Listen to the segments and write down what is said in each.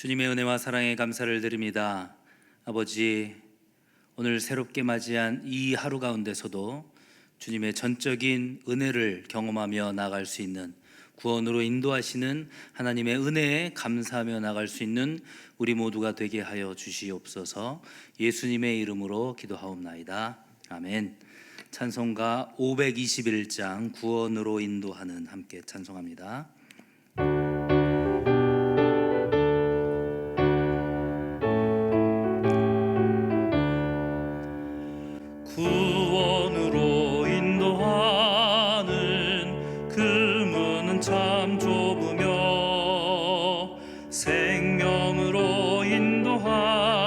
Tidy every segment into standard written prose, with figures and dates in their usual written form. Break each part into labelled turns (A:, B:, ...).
A: 주님의 은혜와 사랑에 감사를 드립니다. 아버지, 오늘 새롭게 맞이한 이 하루 가운데서도 주님의 전적인 은혜를 경험하며 나갈 수 있는, 구원으로 인도하시는 하나님의 은혜에 감사하며 나갈 수 있는 우리 모두가 되게 하여 주시옵소서. 예수님의 이름으로 기도하옵나이다. 아멘. 찬송가 521장 구원으로 인도하는, 함께 찬송합니다. 구원으로 인도하는 그 문은 참 좁으며, 생명으로 인도하는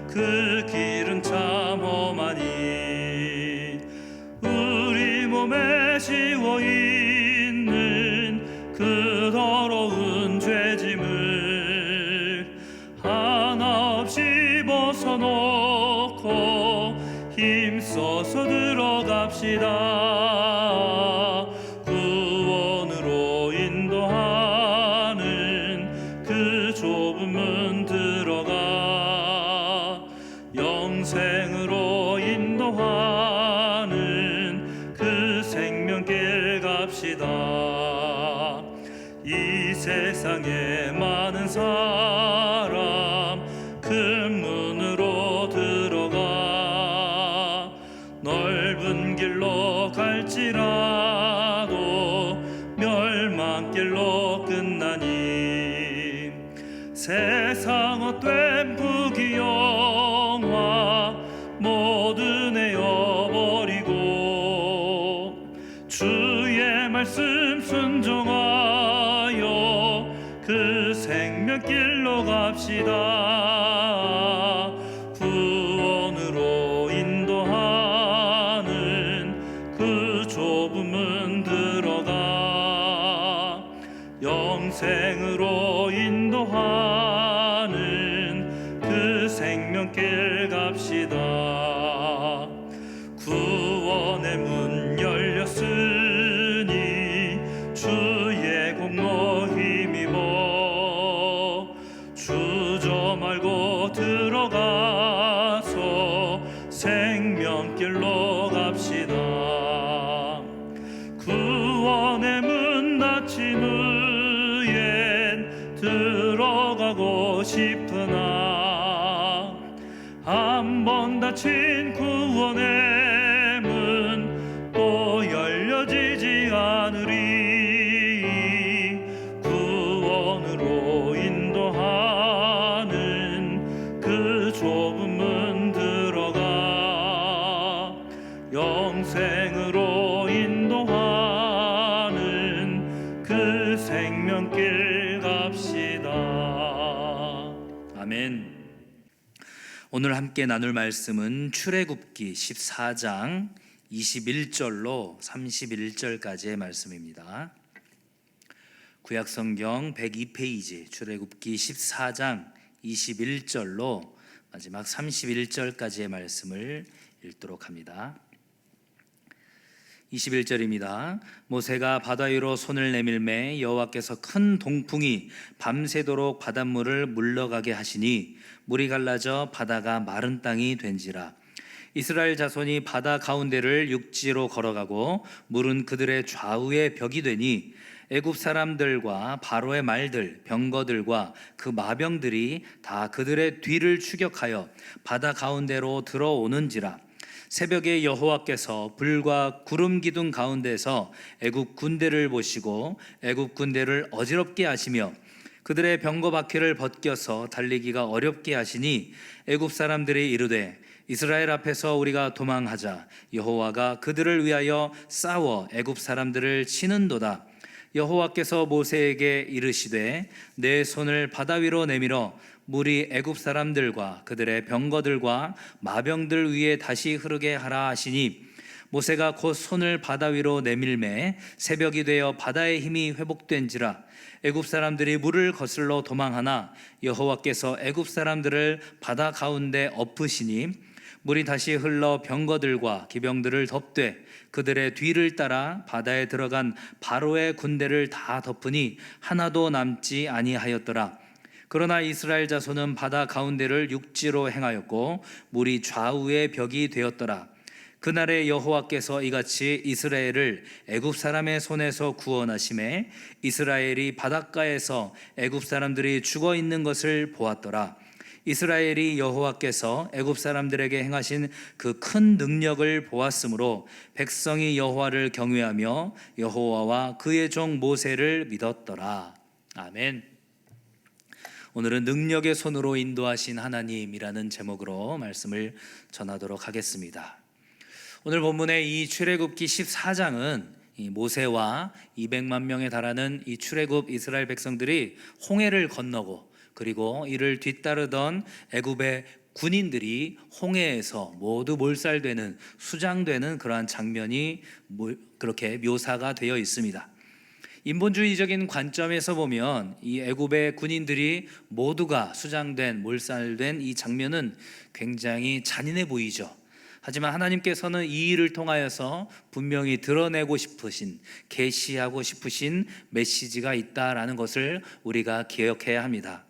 A: 그 길은 참 험하니, 우리 몸에 씌워 있는 그 더러운 죄짐을 하나 없이 벗어놓고 힘써서 들어갑시다. 구원으로 인도하는 그 좁은 문 들어가, 영생으로 인도하는 그 생명길 갑시다. 이 세상에 많은 사람 큰 문으로 들어가 넓은 길로 갈지라도 멸망길로 끝나니, 세상 헛된 부귀영화 모두 내어버리고 주의 말씀 순종하여 그 생명길로 갑시다. 구원으로 인도하는 그 좁은 문 들어가, 영생으로 인도하는 그 생명길 갑시다. 구원의 문 열렸으니 주의 공로 힘입어 주저 말고 들어가서 생명길로 갑시다. 구원의 문 닫힌 후엔 들어가고 싶으나, 한 번 닫힌 구원의 문 또 열려지지 않으리. 구원으로 인도하는 그 좁은 문 들어가, 영생으로 인도하는 그 생명길 갑시다. 아멘. 오늘 함께 나눌 말씀은 출애굽기 14장 21절로 31절까지의 말씀입니다. 구약성경 102페이지 출애굽기 14장 21절로 마지막 31절까지의 말씀을 읽도록 합니다. 21절입니다. 모세가 바다 위로 손을 내밀매 여호와께서 큰 동풍이 밤새도록 바닷물을 물러가게 하시니 물이 갈라져 바다가 마른 땅이 된지라. 이스라엘 자손이 바다 가운데를 육지로 걸어가고 물은 그들의 좌우에 벽이 되니, 애굽 사람들과 바로의 말들, 병거들과 그 마병들이 다 그들의 뒤를 추격하여 바다 가운데로 들어오는지라. 새벽에 여호와께서 불과 구름 기둥 가운데서 애굽 군대를 보시고 애굽 군대를 어지럽게 하시며 그들의 병거 바퀴를 벗겨서 달리기가 어렵게 하시니, 애굽 사람들이 이르되 이스라엘 앞에서 우리가 도망하자. 여호와가 그들을 위하여 싸워 애굽 사람들을 치는도다. 여호와께서 모세에게 이르시되 내 손을 바다 위로 내밀어 물이 애굽 사람들과 그들의 병거들과 마병들 위에 다시 흐르게 하라 하시니, 모세가 곧 손을 바다 위로 내밀매 새벽이 되어 바다의 힘이 회복된지라. 애굽 사람들이 물을 거슬러 도망하나 여호와께서 애굽 사람들을 바다 가운데 엎으시니, 물이 다시 흘러 병거들과 기병들을 덮되 그들의 뒤를 따라 바다에 들어간 바로의 군대를 다 덮으니 하나도 남지 아니하였더라. 그러나 이스라엘 자손은 바다 가운데를 육지로 행하였고 물이 좌우의 벽이 되었더라. 그날에 여호와께서 이같이 이스라엘을 애굽 사람의 손에서 구원하심에 이스라엘이 바닷가에서 애굽 사람들이 죽어 있는 것을 보았더라. 이스라엘이 여호와께서 애굽 사람들에게 행하신 그 큰 능력을 보았으므로 백성이 여호와를 경외하며 여호와와 그의 종 모세를 믿었더라. 아멘. 오늘은 능력의 손으로 인도하신 하나님이라는 제목으로 말씀을 전하도록 하겠습니다. 오늘 본문의 이 출애굽기 14장은 이 모세와 200만 명에 달하는 이 출애굽 이스라엘 백성들이 홍해를 건너고 그리고 이를 뒤따르던 애굽의 군인들이 홍해에서 모두 몰살되는, 수장되는 그러한 장면이 그렇게 묘사가 되어 있습니다. 인본주의적인 관점에서 보면 이 애굽의 군인들이 모두가 수장된, 몰살된 이 장면은 굉장히 잔인해 보이죠. 하지만 하나님께서는 이 일을 통하여서 분명히 드러내고 싶으신, 계시하고 싶으신 메시지가 있다라는 것을 우리가 기억해야 합니다.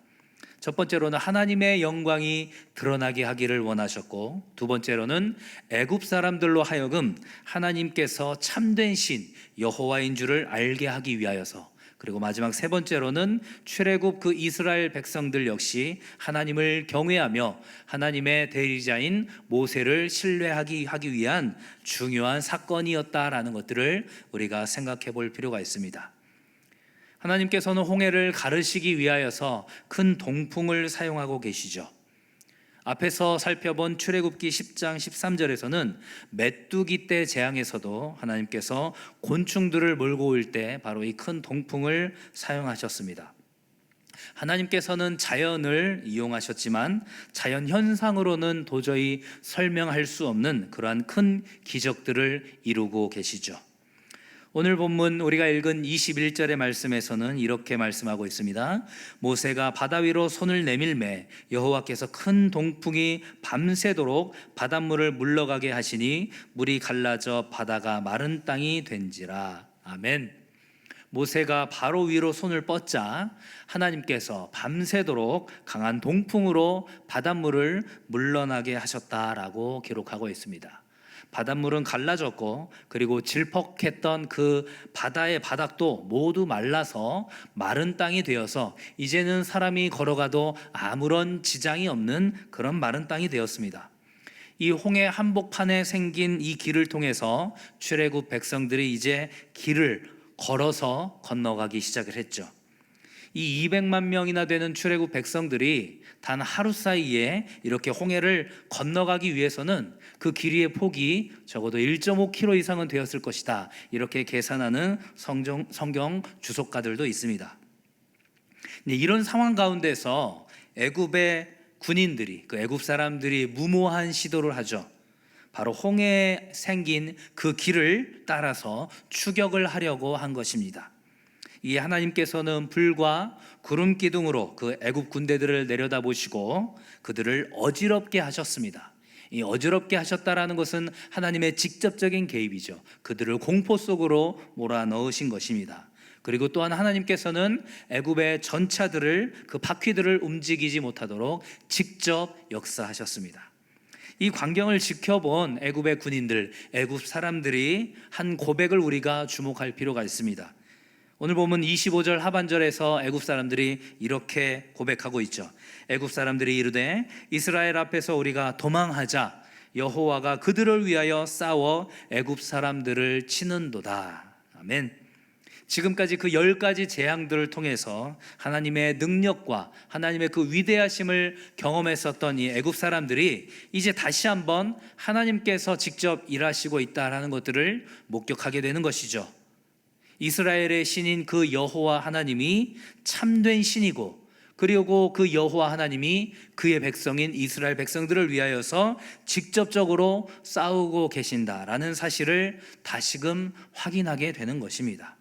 A: 첫 번째로는 하나님의 영광이 드러나게 하기를 원하셨고, 두 번째로는 애굽 사람들로 하여금 하나님께서 참된 신 여호와인 줄을 알게 하기 위하여서, 그리고 마지막 세 번째로는 출애굽 그 이스라엘 백성들 역시 하나님을 경외하며 하나님의 대리자인 모세를 신뢰하기 위한 중요한 사건이었다라는 것들을 우리가 생각해 볼 필요가 있습니다. 하나님께서는 홍해를 가르시기 위하여서 큰 동풍을 사용하고 계시죠. 앞에서 살펴본 출애굽기 10장 13절에서는 메뚜기 떼 재앙에서도 하나님께서 곤충들을 몰고 올 때 바로 이 큰 동풍을 사용하셨습니다. 하나님께서는 자연을 이용하셨지만 자연 현상으로는 도저히 설명할 수 없는 그러한 큰 기적들을 이루고 계시죠. 오늘 본문 우리가 읽은 21절의 말씀에서는 이렇게 말씀하고 있습니다. 모세가 바다 위로 손을 내밀매 여호와께서 큰 동풍이 밤새도록 바닷물을 물러가게 하시니 물이 갈라져 바다가 마른 땅이 된지라. 아멘. 모세가 바로 위로 손을 뻗자 하나님께서 밤새도록 강한 동풍으로 바닷물을 물러나게 하셨다라고 기록하고 있습니다. 바닷물은 갈라졌고 그리고 질퍽했던 그 바다의 바닥도 모두 말라서 마른 땅이 되어서 이제는 사람이 걸어가도 아무런 지장이 없는 그런 마른 땅이 되었습니다. 이 홍해 한복판에 생긴 이 길을 통해서 출애굽 백성들이 이제 길을 걸어서 건너가기 시작을 했죠. 이 200만 명이나 되는 출애굽 백성들이 단 하루 사이에 이렇게 홍해를 건너가기 위해서는 그 길이의 폭이 적어도 1.5km 이상은 되었을 것이다, 이렇게 계산하는 성경 주석가들도 있습니다. 이런 상황 가운데서 애굽의 군인들이, 그 애굽 사람들이 무모한 시도를 하죠. 바로 홍해에 생긴 그 길을 따라서 추격을 하려고 한 것입니다. 이 하나님께서는 불과 구름 기둥으로 그 애굽 군대들을 내려다보시고 그들을 어지럽게 하셨습니다. 이 어지럽게 하셨다라는 것은 하나님의 직접적인 개입이죠. 그들을 공포 속으로 몰아넣으신 것입니다. 그리고 또한 하나님께서는 애굽의 전차들을, 그 바퀴들을 움직이지 못하도록 직접 역사하셨습니다. 이 광경을 지켜본 애굽의 군인들, 애굽 사람들이 한 고백을 우리가 주목할 필요가 있습니다. 오늘 보면 25절 하반절에서 애굽 사람들이 이렇게 고백하고 있죠. 애굽 사람들이 이르되 이스라엘 앞에서 우리가 도망하자 여호와가 그들을 위하여 싸워 애굽 사람들을 치는도다. 아멘. 지금까지 그 10가지 재앙들을 통해서 하나님의 능력과 하나님의 그 위대하심을 경험했었던 이 애굽 사람들이 이제 다시 한번 하나님께서 직접 일하시고 있다라는 것들을 목격하게 되는 것이죠. 이스라엘의 신인 그 여호와 하나님이 참된 신이고, 그리고 그 여호와 하나님이 그의 백성인 이스라엘 백성들을 위하여서 직접적으로 싸우고 계신다라는 사실을 다시금 확인하게 되는 것입니다.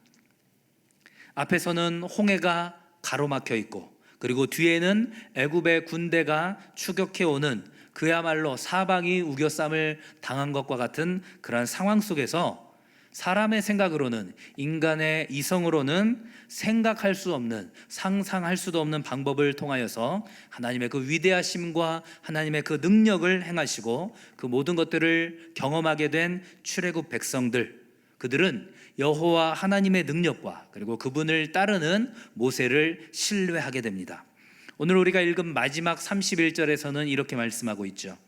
A: 앞에서는 홍해가 가로막혀 있고, 그리고 뒤에는 애굽의 군대가 추격해오는 그야말로 사방이 우겨쌈을 당한 것과 같은 그러한 상황 속에서 사람의 생각으로는, 인간의 이성으로는 생각할 수 없는, 상상할 수도 없는 방법을 통하여서 하나님의 그 위대하심과 하나님의 그 능력을 행하시고 그 모든 것들을 경험하게 된 출애굽 백성들, 그들은 여호와 하나님의 능력과 그리고 그분을 따르는 모세를 신뢰하게 됩니다. 오늘 우리가 읽은 마지막 31절에서는 이렇게 말씀하고 있죠.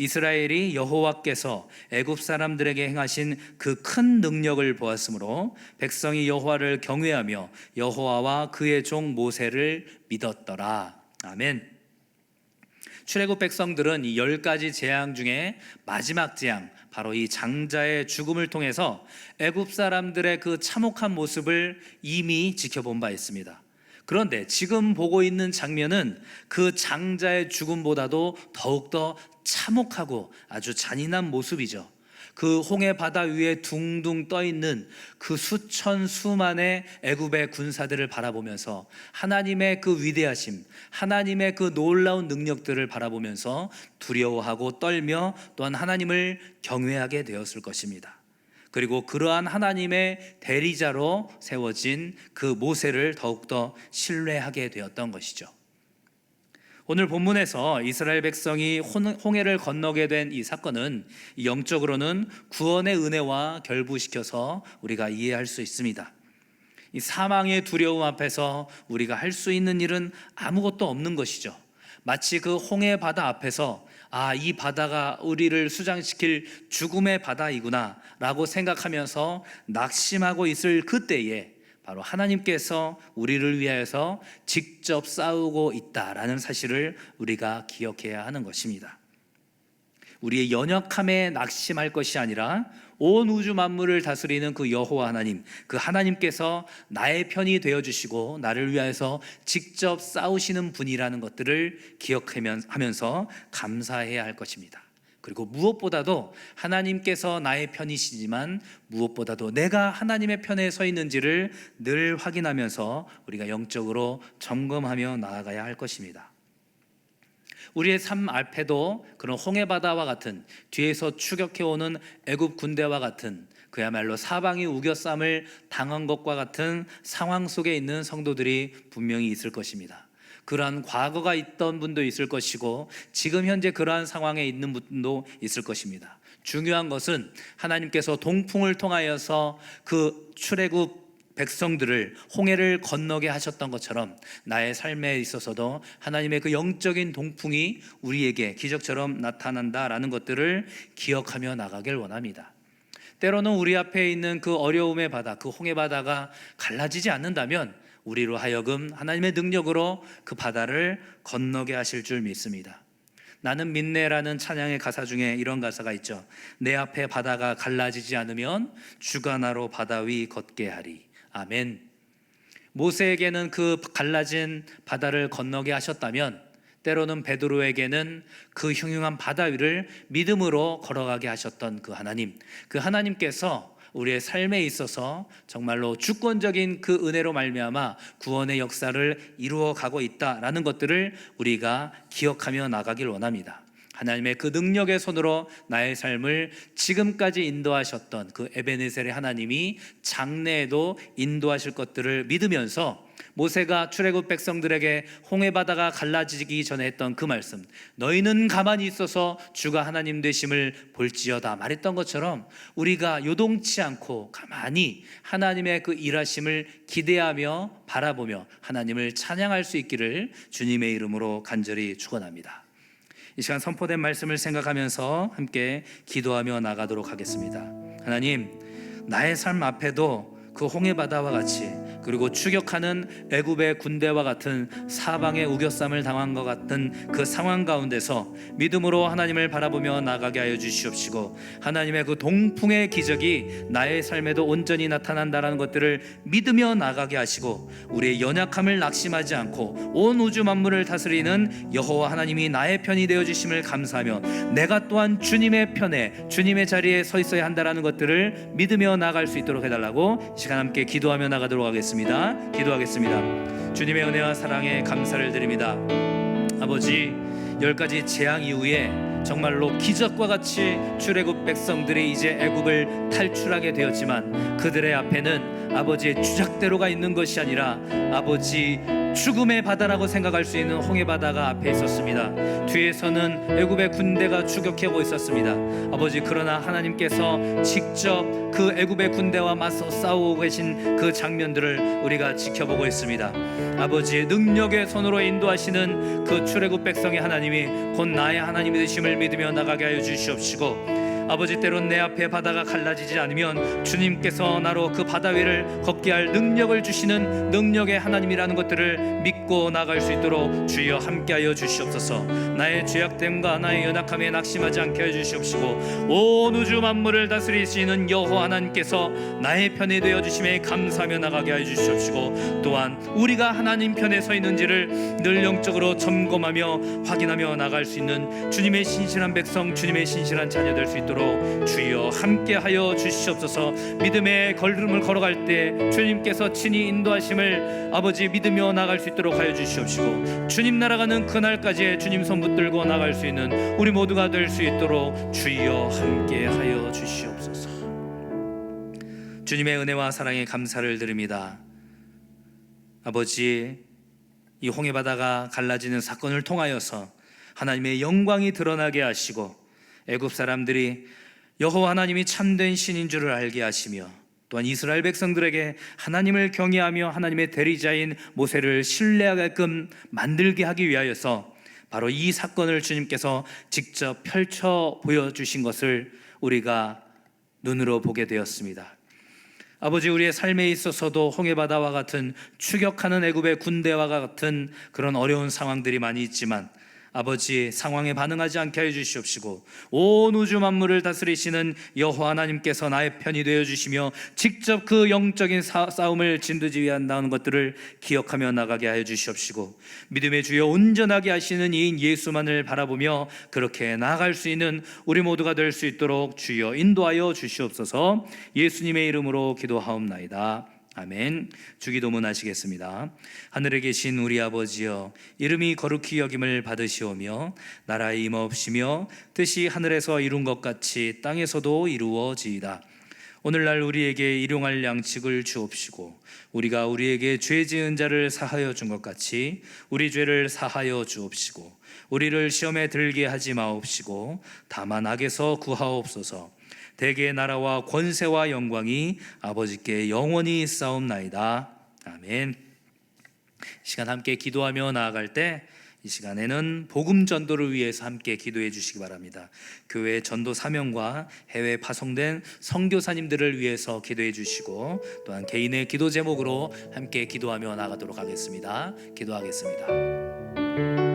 A: 이스라엘이 여호와께서 애굽 사람들에게 행하신 그 큰 능력을 보았으므로 백성이 여호와를 경외하며 여호와와 그의 종 모세를 믿었더라. 아멘. 출애굽 백성들은 이 10가지 재앙 중에 마지막 재앙, 바로 이 장자의 죽음을 통해서 애굽 사람들의 그 참혹한 모습을 이미 지켜본 바 있습니다. 그런데 지금 보고 있는 장면은 그 장자의 죽음보다도 더욱더 참혹하고 아주 잔인한 모습이죠. 그 홍해 바다 위에 둥둥 떠 있는 그 수천 수만의 애굽의 군사들을 바라보면서 하나님의 그 위대하심, 하나님의 그 놀라운 능력들을 바라보면서 두려워하고 떨며 또한 하나님을 경외하게 되었을 것입니다. 그리고 그러한 하나님의 대리자로 세워진 그 모세를 더욱더 신뢰하게 되었던 것이죠. 오늘 본문에서 이스라엘 백성이 홍해를 건너게 된 이 사건은 영적으로는 구원의 은혜와 결부시켜서 우리가 이해할 수 있습니다. 이 사망의 두려움 앞에서 우리가 할 수 있는 일은 아무것도 없는 것이죠. 마치 그 홍해 바다 앞에서 이 바다가 우리를 수장시킬 죽음의 바다이구나 라고 생각하면서 낙심하고 있을 그때에 바로 하나님께서 우리를 위하여서 직접 싸우고 있다라는 사실을 우리가 기억해야 하는 것입니다. 우리의 연약함에 낙심할 것이 아니라 온 우주 만물을 다스리는 그 여호와 하나님, 그 하나님께서 나의 편이 되어주시고 나를 위하여서 직접 싸우시는 분이라는 것들을 기억하면서 감사해야 할 것입니다. 그리고 무엇보다도 하나님께서 나의 편이시지만 무엇보다도 내가 하나님의 편에 서 있는지를 늘 확인하면서 우리가 영적으로 점검하며 나아가야 할 것입니다. 우리의 삶 앞에도 그런 홍해바다와 같은, 뒤에서 추격해오는 애굽 군대와 같은, 그야말로 사방이 우겨쌈을 당한 것과 같은 상황 속에 있는 성도들이 분명히 있을 것입니다. 그러한 과거가 있던 분도 있을 것이고 지금 현재 그러한 상황에 있는 분도 있을 것입니다. 중요한 것은 하나님께서 동풍을 통하여서 그 출애굽 백성들을 홍해를 건너게 하셨던 것처럼 나의 삶에 있어서도 하나님의 그 영적인 동풍이 우리에게 기적처럼 나타난다라는 것들을 기억하며 나가길 원합니다. 때로는 우리 앞에 있는 그 어려움의 바다, 그 홍해 바다가 갈라지지 않는다면 우리로 하여금 하나님의 능력으로 그 바다를 건너게 하실 줄 믿습니다. 나는 믿네라는 찬양의 가사 중에 이런 가사가 있죠. 내 앞에 바다가 갈라지지 않으면 주가 나로 바다 위 걷게 하리. 아멘. 모세에게는 그 갈라진 바다를 건너게 하셨다면 때로는 베드로에게는 그 흉흉한 바다 위를 믿음으로 걸어가게 하셨던 그 하나님, 그 하나님께서 우리의 삶에 있어서 정말로 주권적인 그 은혜로 말미암아 구원의 역사를 이루어가고 있다라는 것들을 우리가 기억하며 나가길 원합니다. 하나님의 그 능력의 손으로 나의 삶을 지금까지 인도하셨던 그 에베네셀의 하나님이 장래에도 인도하실 것들을 믿으면서 모세가 출애굽 백성들에게 홍해 바다가 갈라지기 전에 했던 그 말씀, 너희는 가만히 있어서 주가 하나님 되심을 볼지어다 말했던 것처럼 우리가 요동치 않고 가만히 하나님의 그 일하심을 기대하며 바라보며 하나님을 찬양할 수 있기를 주님의 이름으로 간절히 축원합니다. 이 시간 선포된 말씀을 생각하면서 함께 기도하며 나가도록 하겠습니다. 하나님, 나의 삶 앞에도 그 홍해 바다와 같이, 그리고 추격하는 애굽의 군대와 같은 사방의 우겨쌈을 당한 것 같은 그 상황 가운데서 믿음으로 하나님을 바라보며 나가게 하여 주시옵시고, 하나님의 그 동풍의 기적이 나의 삶에도 온전히 나타난다는 것들을 믿으며 나가게 하시고, 우리의 연약함을 낙심하지 않고 온 우주 만물을 다스리는 여호와 하나님이 나의 편이 되어 주심을 감사하며 내가 또한 주님의 편에, 주님의 자리에 서 있어야 한다는 것들을 믿으며 나갈 수 있도록 해달라고 시간 함께 기도하며 나가도록 하겠습니다. 기도하겠습니다. 주님의 은혜와 사랑에 감사를 드립니다. 아버지, 10가지 재앙 이후에 정말로 기적과 같이 출애굽 백성들이 이제 애굽을 탈출하게 되었지만 그들의 앞에는 아버지의 주작대로가 있는 것이 아니라 아버지 죽음의 바다라고 생각할 수 있는 홍해 바다가 앞에 있었습니다. 뒤에서는 애굽의 군대가 추격하고 있었습니다. 아버지, 그러나 하나님께서 직접 그 애굽의 군대와 맞서 싸우고 계신 그 장면들을 우리가 지켜보고 있습니다. 아버지의 능력의 손으로 인도하시는 그 출애굽 백성의 하나님이 곧 나의 하나님이 되심을 믿으며 나가게 하여 주시옵시고, 아버지, 때론 내 앞에 바다가 갈라지지 않으면 주님께서 나로 그 바다 위를 걷게 할 능력을 주시는 능력의 하나님이라는 것들을 믿고 나갈 수 있도록 주여 함께하여 주시옵소서. 나의 죄악됨과 나의 연약함에 낙심하지 않게 해 주시옵시고, 온 우주 만물을 다스리시는 여호와 하나님께서 나의 편이 되어 주심에 감사하며 나가게 하여 주시옵시고, 또한 우리가 하나님 편에 서 있는지를 늘 영적으로 점검하며 확인하며 나갈 수 있는 주님의 신실한 백성, 주님의 신실한 자녀 될 수 있도록 주여 함께하여 주시옵소서. 믿음의 걸음을 걸어갈 때 주님께서 친히 인도하심을 아버지 믿으며 나갈 수 있도록 하여 주시옵시고, 주님 날아가는 그날까지 주님 손 붙들고 나갈 수 있는 우리 모두가 될 수 있도록 주여 함께하여 주시옵소서. 주님의 은혜와 사랑에 감사를 드립니다. 아버지, 이 홍해 바다가 갈라지는 사건을 통하여서 하나님의 영광이 드러나게 하시고, 애굽 사람들이 여호와 하나님이 참된 신인 줄을 알게 하시며, 또한 이스라엘 백성들에게 하나님을 경외하며 하나님의 대리자인 모세를 신뢰하게끔 만들게 하기 위하여서 바로 이 사건을 주님께서 직접 펼쳐 보여주신 것을 우리가 눈으로 보게 되었습니다. 아버지, 우리의 삶에 있어서도 홍해바다와 같은 추격하는 애굽의 군대와 같은 그런 어려운 상황들이 많이 있지만 아버지, 상황에 반응하지 않게 해 주시옵시고, 온 우주 만물을 다스리시는 여호와 하나님께서 나의 편이 되어 주시며 직접 그 영적인 싸움을 진두지휘한다는 것들을 기억하며 나가게 하여 주시옵시고, 믿음의 주여 온전하게 하시는 이인 예수만을 바라보며 그렇게 나아갈 수 있는 우리 모두가 될 수 있도록 주여 인도하여 주시옵소서. 예수님의 이름으로 기도하옵나이다. 아멘. 주기도문 하시겠습니다. 하늘에 계신 우리 아버지여, 이름이 거룩히 여김을 받으시오며 나라의 임하옵시며 뜻이 하늘에서 이룬 것 같이 땅에서도 이루어지이다. 오늘날 우리에게 일용할 양식을 주옵시고, 우리가 우리에게 죄 지은 자를 사하여 준 것 같이 우리 죄를 사하여 주옵시고, 우리를 시험에 들게 하지 마옵시고 다만 악에서 구하옵소서. 대개의 나라와 권세와 영광이 아버지께 영원히 있사옵나이다. 아멘. 시간 함께 기도하며 나아갈 때, 이 시간에는 복음 전도를 위해서 함께 기도해 주시기 바랍니다. 교회 전도 사명과 해외 파송된 선교사님들을 위해서 기도해 주시고, 또한 개인의 기도 제목으로 함께 기도하며 나가도록 하겠습니다. 기도하겠습니다.